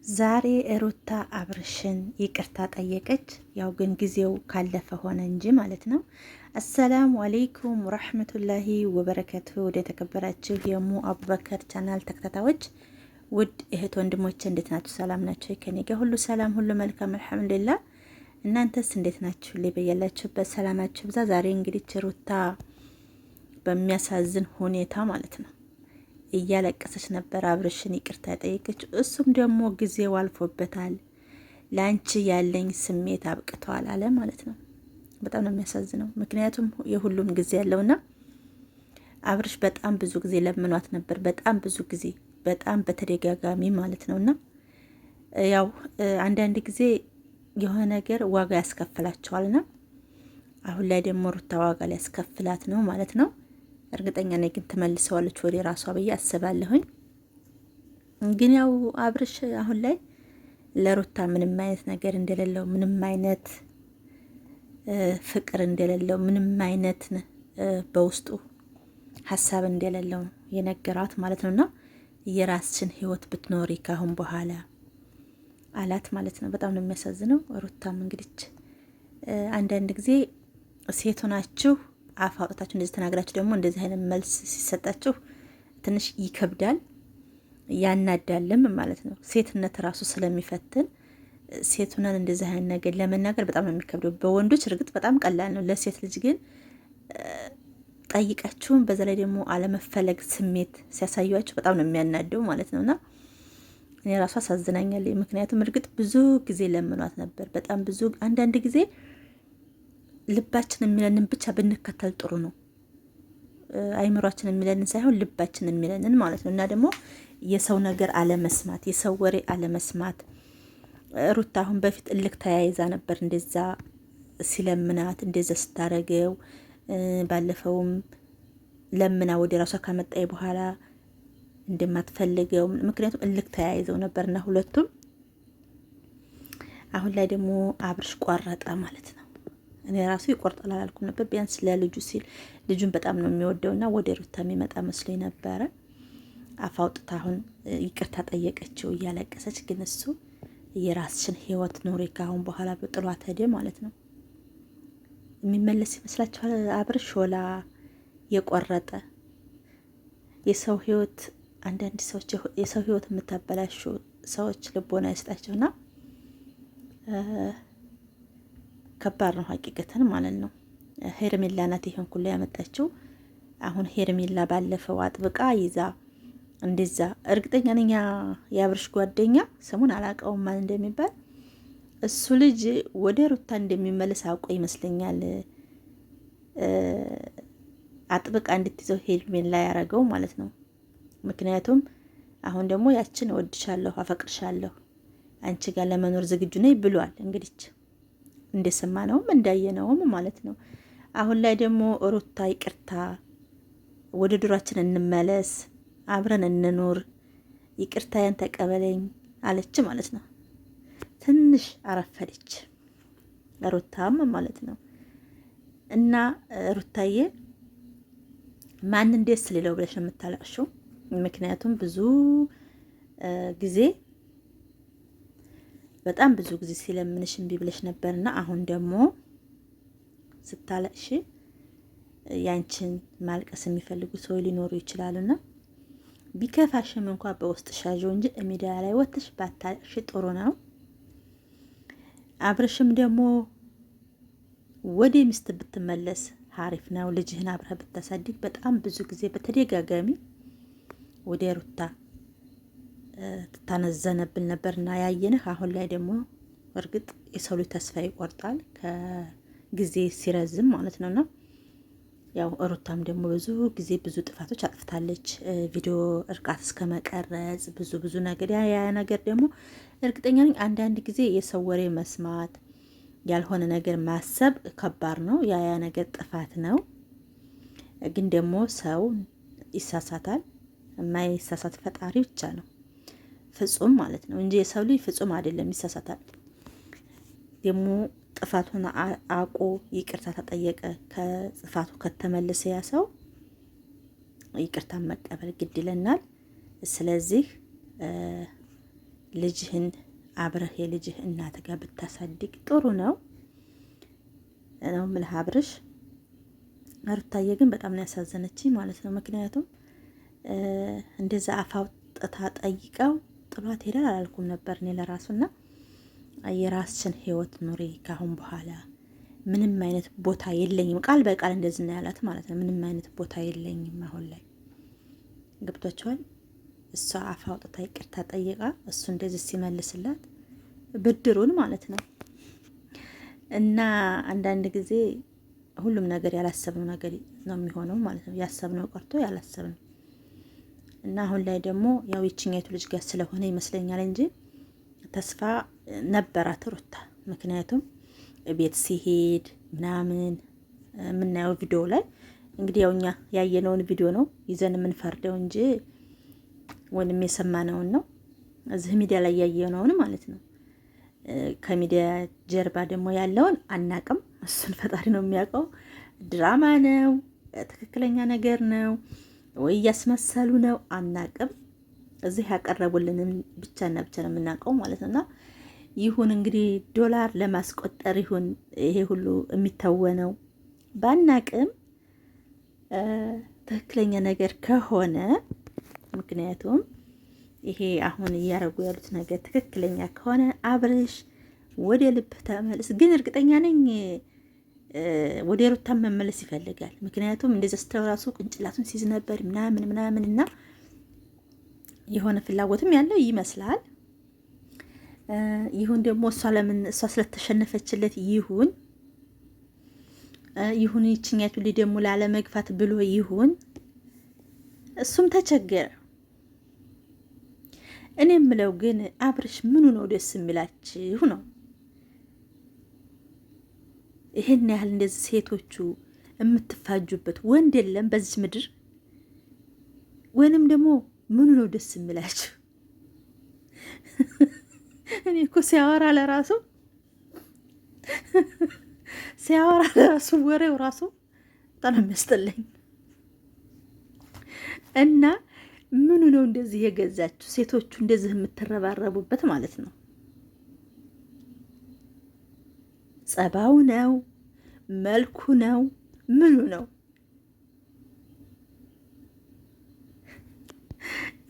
ዛሬ ሩታ አብርሽን ይቅርታ ጠየቀች። ያው ግን ጊዜው ካለፈ ሆነ እንጂ ማለት ነው። አሰላሙ አሌይኩም ወረህመቱላሂ ወበረከቱ። ወደ የተከበራችሁ የሙ አቡበከር ቻናል ተከታታዮች ውድ እህት ወንድሞቼ እንዴት ናችሁ? ሰላም ናቸው? ከኔ ጋር ሁሉ ሰላም፣ ሁሉ መልካም አልሐምዱሊላህ። እናንተስ እንዴት ናችሁ? በያላችሁበት ሰላማችሁ ብዛ። ዛሬ እንግዲህ ሩታ በሚያሳዝን ሁኔታ ማለት ነው እያለቀሰች ነበር አብርሽን ይቅርታ ጠየቀች። እሱም ደግሞ ጊዜው አልፎበታል፣ ላንቺ ያለኝ ስሜት አብቅቷል አለ ማለት ነው። በጣም ነው የሚያሳዝነው። ምክንያቱም የሁሉም ጊዜ ያለውና አብርሽ በጣም ብዙ ጊዜ ለምኗት ነበር፣ በጣም ብዙ ጊዜ፣ በጣም በተደጋጋሚ ማለት ነውና ያው አንዳንድ ጊዜ የሆነ ነገር ዋጋ ያስከፍላቸዋልና አሁን ላይ ደግሞ ሩታ ዋጋ ሊያስከፍላት ነው ማለት ነው። እርግጠኛ ነኝ ግን ትመልሰዋለች ወደ ራሷ ብዬ አስባለሁኝ። ግን ያው አብርሽ አሁን ላይ ለሩታ ምንም አይነት ነገር እንደሌለው፣ ምንም አይነት ፍቅር እንደሌለው፣ ምንም አይነት በውስጡ ሀሳብ እንደሌለው የነገራት ማለት ነውና የራስሽን ህይወት ብትኖሪ ካሁን በኋላ አላት ማለት ነው። በጣም ነው የሚያሳዝነው። ሩታም እንግዲህ አንዳንድ ጊዜ ሴት ሆናችሁ አፍ አውጥታችሁ እንደዚህ ተናግራችሁ ደግሞ እንደዚህ አይነት መልስ ሲሰጣችሁ ትንሽ ይከብዳል፣ ያናዳልም ማለት ነው። ሴትነት ራሱ ስለሚፈትን ሴት ሆነን እንደዚህ አይነት ነገር ለመናገር በጣም ነው የሚከብደው። በወንዶች እርግጥ በጣም ቀላል ነው፣ ለሴት ልጅ ግን ጠይቃችሁም በዛ ላይ ደግሞ አለመፈለግ ስሜት ሲያሳዩአችሁ በጣም ነው የሚያናደው ማለት ነውና እኔ ራሱ አሳዝናኛለች። ምክንያቱም እርግጥ ብዙ ጊዜ ለምኗት ነበር፣ በጣም ብዙ። አንዳንድ ጊዜ ልባችን የሚለንን ብቻ ብንከተል ጥሩ ነው። አይምሯችን የሚለንን ሳይሆን ልባችን የሚለንን ማለት ነው። እና ደግሞ የሰው ነገር አለመስማት፣ የሰው ወሬ አለመስማት። ሩታ አሁን በፊት እልክ ተያይዛ ነበር እንደዛ ሲለምናት እንደዛ ስታረገው። ባለፈውም ለምና ወደ ራሷ ካመጣይ በኋላ እንደማትፈልገው ምክንያቱም እልክ ተያይዘው ነበርና ሁለቱም። አሁን ላይ ደግሞ አብርሽ ቆረጠ ማለት ነው። እኔ ራሱ ይቆርጣል አላልኩም ነበር። ቢያንስ ለልጁ ሲል ልጁን በጣም ነው የሚወደውና ወደ ሩታ የሚመጣ መስሎኝ ነበረ። አፋውጥታ አሁን ይቅርታ ጠየቀችው እያለቀሰች። ግን እሱ የራስሽን ህይወት ኖሪ ካሁን በኋላ በጥሏት ሄደ ማለት ነው። የሚመለስ ይመስላችኋል? አብርሽ ሾላ የቆረጠ የሰው ህይወት። አንዳንድ ሰዎች የሰው ህይወት የምታበላሹ ሰዎች ልቦና ይስጣቸውና ከባድ ነው ሀቂቀትን ማለት ነው። ሄርሜላ ናት ይሄን ሁሉ ያመጣችው። አሁን ሄርሜላ ባለፈው አጥብቃ ይዛ እንደዛ እርግጠኛ ነኝ የአብርሽ ጓደኛ ስሙን አላውቀውም ማን እንደሚባል እሱ ልጅ ወደ ሩታ እንደሚመለስ አውቆ ይመስለኛል አጥብቃ እንድትይዘው ሄርሜላ ያረገው ማለት ነው። ምክንያቱም አሁን ደግሞ ያችን እወድሻለሁ፣ አፈቅርሻለሁ፣ አንቺ ጋር ለመኖር ዝግጁ ነኝ ብሏል። እንግዲህ እንደሰማነውም እንዳየነውም ማለት ነው። አሁን ላይ ደግሞ ሩታ ይቅርታ፣ ወደ ድሯችን እንመለስ፣ አብረን እንኑር፣ ይቅርታዬን ተቀበለኝ አለች ማለት ነው። ትንሽ አረፈደች ሩታም ማለት ነው። እና ሩታዬ ማንን ደስ ሊለው ብለሽ ነው የምታለቅሽው? ምክንያቱም ብዙ ጊዜ በጣም ብዙ ጊዜ ሲለምንሽ እምቢ ብለሽ ነበርና አሁን ደግሞ ስታለቅሽ ያንቺን ማልቀስ የሚፈልጉ ሰው ሊኖሩ ይችላሉና ቢከፋሽም እንኳን በውስጥ ሻጆ እንጂ ሚዲያ ላይ ወጥሽ ባታለቅሽ ጥሩ ነው። አብርሽም ደግሞ ወደ ሚስት ብትመለስ ሀሪፍ ነው። ልጅህን አብረህ ብታሳድግ። በጣም ብዙ ጊዜ በተደጋጋሚ ወደ ሩታ ትታነዘነብል ነበርና ያየንህ። አሁን ላይ ደግሞ እርግጥ የሰው ልጅ ተስፋ ይቆርጣል ከጊዜ ሲረዝም ማለት ነውና ያው ሩታም ደግሞ ብዙ ጊዜ ብዙ ጥፋቶች አጥፍታለች። ቪዲዮ እርቃት እስከ መቀረጽ ብዙ ነገር ያ ነገር ደግሞ እርግጠኛ ነኝ አንዳንድ ጊዜ የሰው ወሬ መስማት ያልሆነ ነገር ማሰብ ከባድ ነው። ያ ነገር ጥፋት ነው። ግን ደግሞ ሰው ይሳሳታል። የማይሳሳት ፈጣሪ ብቻ ነው ፍጹም ማለት ነው እንጂ የሰው ልጅ ፍጹም አይደለም፣ ይሳሳታል። ደግሞ ጥፋቱን አውቆ ይቅርታ ተጠየቀ፣ ከጥፋቱ ከተመለሰ ያ ሰው ይቅርታ መቀበል ግድ ይለናል። ስለዚህ ልጅህን አብረህ የልጅህ እናት ጋር ብታሳድግ ጥሩ ነው የምልህ አብርሽ። ሩታዬ ግን በጣም ነው ያሳዘነችኝ ማለት ነው። ምክንያቱም እንደዛ አፍ አውጥታ ጠይቀው ጥሏት ሄዳል አላልኩም ነበር እኔ ለራሱና የራስሽን ህይወት ኑሪ ካሁን በኋላ ምንም አይነት ቦታ የለኝም፣ ቃል በቃል እንደዚህ ነው ያላት ማለት ነው። ምንም አይነት ቦታ የለኝም አሁን ላይ ገብቷቸዋል። እሷ አፍ አውጥታ ይቅርታ ጠይቃ እሱ እንደዚህ ሲመልስላት ብድሩን ማለት ነው። እና አንዳንድ ጊዜ ሁሉም ነገር ያላሰብነው ነገር ነው የሚሆነው ማለት ነው። ያሰብነው ቀርቶ ያላሰብነው እና አሁን ላይ ደግሞ ያው ይችኛይቱ ልጅ ጋር ስለሆነ ይመስለኛል እንጂ ተስፋ ነበራት ሩታ። ምክንያቱም ቤት ሲሄድ ምናምን የምናየው ቪዲዮ ላይ እንግዲህ ያው እኛ ያየነውን ቪዲዮ ነው ይዘን የምንፈርደው እንጂ ወይንም የሰማነውን ነው እዚህ ሚዲያ ላይ ያየነውን ማለት ነው። ከሚዲያ ጀርባ ደግሞ ያለውን አናቅም። እሱን ፈጣሪ ነው የሚያውቀው። ድራማ ነው ትክክለኛ ነገር ነው ወይ እያስመሰሉ ነው አናቅም። እዚህ ያቀረቡልንን ብቻና ብቻ ነው የምናውቀው ማለት ነውና ይሁን እንግዲህ ዶላር ለማስቆጠር ይሁን ይሄ ሁሉ የሚታወነው ባናቅም ትክክለኛ ነገር ከሆነ ምክንያቱም ይሄ አሁን እያረጉ ያሉት ነገር ትክክለኛ ከሆነ አብርሽ ወደ ልብ ተመለስ። ግን እርግጠኛ ነኝ ወደ ሩታ መመለስ ይፈልጋል። ምክንያቱም እንደዛ ስትለው ራሱ ቅንጭላቱን ሲይዝ ነበር ምናምን እና የሆነ ፍላጎትም ያለው ይመስላል። ይሁን ደግሞ እሷ ስለተሸነፈችለት ይሁን ይችኛቱ ልጅ ደግሞ ላለመግፋት ብሎ ይሁን እሱም ተቸገረ። እኔ የምለው ግን አብርሽ ምኑ ነው ደስ የሚላችሁ ነው? ይሄን ያህል እንደዚህ ሴቶቹ የምትፋጁበት ወንድ የለም በዚህ ምድር? ወይንም ደግሞ ምኑ ነው ደስ የሚላችሁ? እኔ እኮ ሲያወራ ለራሱ ወሬው ራሱ በጣም የሚያስጠላኝ እና ምኑ ነው እንደዚህ የገዛችሁ ሴቶቹ እንደዚህ የምትረባረቡበት ማለት ነው? ጸባው ነው? መልኩ ነው? ምኑ ነው?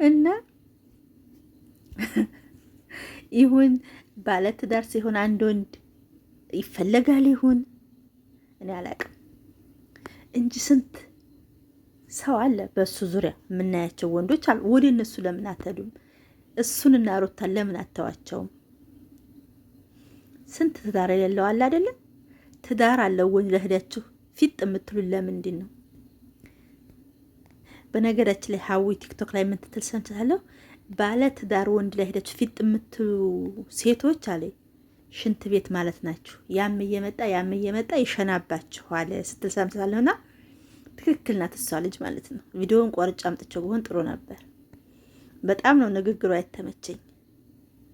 እና ይሁን ባለትዳር ሲሆን አንድ ወንድ ይፈለጋል ይሁን እኔ አላቅም እንጂ ስንት ሰው አለ በሱ ዙሪያ የምናያቸው ወንዶች አሉ። ወደ እነሱ ለምን አትሄዱም? እሱንና ሩታን ለምን አተዋቸውም? ስንት ትዳር የሌለው አለ አይደለም? ትዳር አለው ወንድ ለህዳችሁ ፊት የምትሉን ለምንድን ነው? በነገራችን ላይ ሀዊ ቲክቶክ ላይ የምትትል ሰምቻለሁ። ባለ ትዳር ወንድ ላይ ሄዳችሁ ፊት የምትሉ ሴቶች አለ ሽንት ቤት ማለት ናችሁ። ያም እየመጣ ይሸናባችኋል ስትል ሰምቻለሁና ትክክል ናት እሷ ልጅ ማለት ነው። ቪዲዮውን ቆርጬ አምጥቼው ቢሆን ጥሩ ነበር። በጣም ነው ንግግሩ አይተመቸኝ።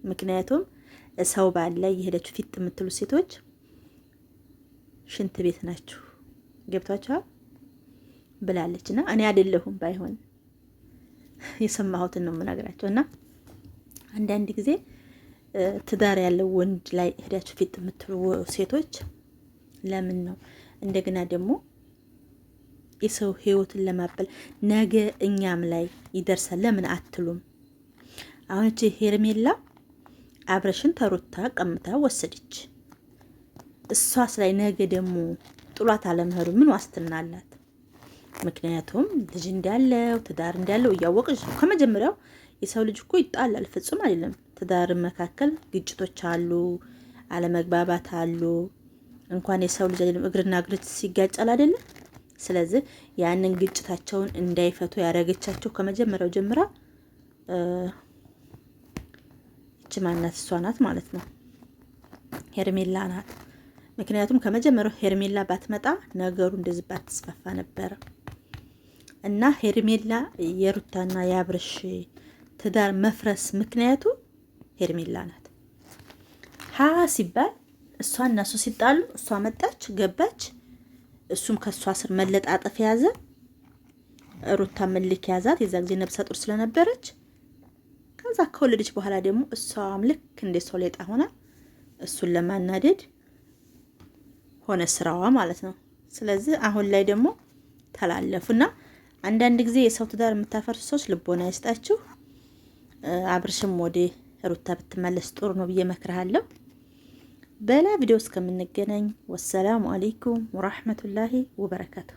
ምክንያቱም ሰው ባለ የሄዳችሁ ፊት የምትሉ ሴቶች ሽንት ቤት ናችሁ ገብቷችኋል ብላለች። እና እኔ አይደለሁም ባይሆን የሰማሁትን ነው የምነግራቸው። እና አንዳንድ ጊዜ ትዳር ያለው ወንድ ላይ ሄዳችሁ ፊት የምትሉ ሴቶች ለምን ነው እንደገና ደግሞ የሰው ህይወትን ለማበል ነገ እኛም ላይ ይደርሳል ለምን አትሉም? አሁን እቺ ሄርሜላ አብረሽን ተሩታ ቀምታ ወሰደች። እሷስ ላይ ነገ ደግሞ ጥሏት አለመሄዱ ምን ዋስትና አላት? ምክንያቱም ልጅ እንዳለው ትዳር እንዳለው እያወቀች ከመጀመሪያው የሰው ልጅ እኮ ይጣላል፣ ፍጹም አይደለም። ትዳር መካከል ግጭቶች አሉ፣ አለመግባባት አሉ። እንኳን የሰው ልጅ አይደለም እግርና እግር ሲጋጫል አይደለም። ስለዚህ ያንን ግጭታቸውን እንዳይፈቱ ያደረገቻቸው ከመጀመሪያው ጀምራ እቺ ማናት? እሷ ናት ማለት ነው፣ ሄርሜላ ናት። ምክንያቱም ከመጀመሪያው ሄርሜላ ባትመጣ ነገሩ እንደዚህ ባትስፋፋ ነበረ። እና ሄርሜላ የሩታና የአብርሽ ትዳር መፍረስ ምክንያቱ ሄርሜላ ናት። ሀ ሲባል እሷ እና እሱ ሲጣሉ እሷ መጣች ገባች፣ እሱም ከሷ ስር መለጣጠፍ ያዘ። ሩታ መልክ ያዛት፣ የዛ ጊዜ ነብሰ ጡር ስለነበረች ከዛ ከወለደች በኋላ ደግሞ እሷም ልክ እንደ ሶሌጣ ሆና እሱን ለማናደድ ሆነ ስራዋ ማለት ነው። ስለዚህ አሁን ላይ ደግሞ ተላለፉና አንዳንድ ጊዜ የሰው ትዳር የምታፈርሱ ሰዎች ልቦና ይስጣችሁ። አብርሽም ወደ ሩታ ብትመለስ ጥሩ ነው ብዬ መክርሃለሁ። በላ ቪዲዮ እስከምንገናኝ ወሰላሙ አለይኩም ወራህመቱላሂ ወበረካቱ።